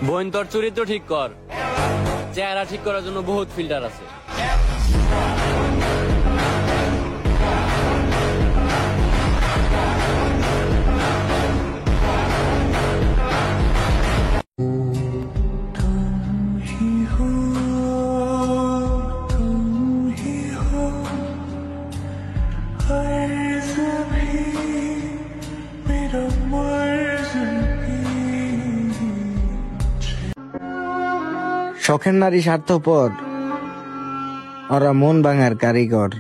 বোন তোর চরিত্র ঠিক কর, চেহারা ঠিক করার জন্য বহুত ফিল্টার আছে। শখের নারী স্বার্থপর, ওরা মন ভাঙার কারিগর।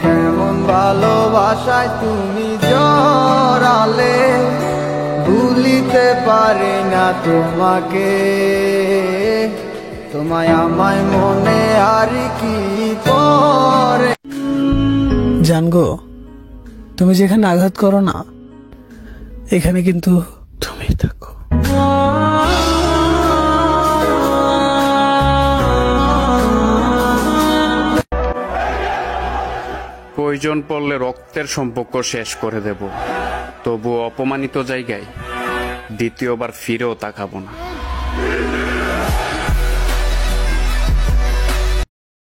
কেমন ভালোবাসায় তুমি জড়ালে, ভুলিতে পারি না তোমাকে, তোমায় আমায় মনে আর কি পরে। জানগো, তুমি যেখানে আঘাত করো না, এখানে কিন্তু তুমি থাকো। প্রয়োজন পড়লে রক্তের সম্পর্ক শেষ করে দেব, তবু অপমানিত জায়গায় দ্বিতীয়বার ফিরেও তাকাবো না।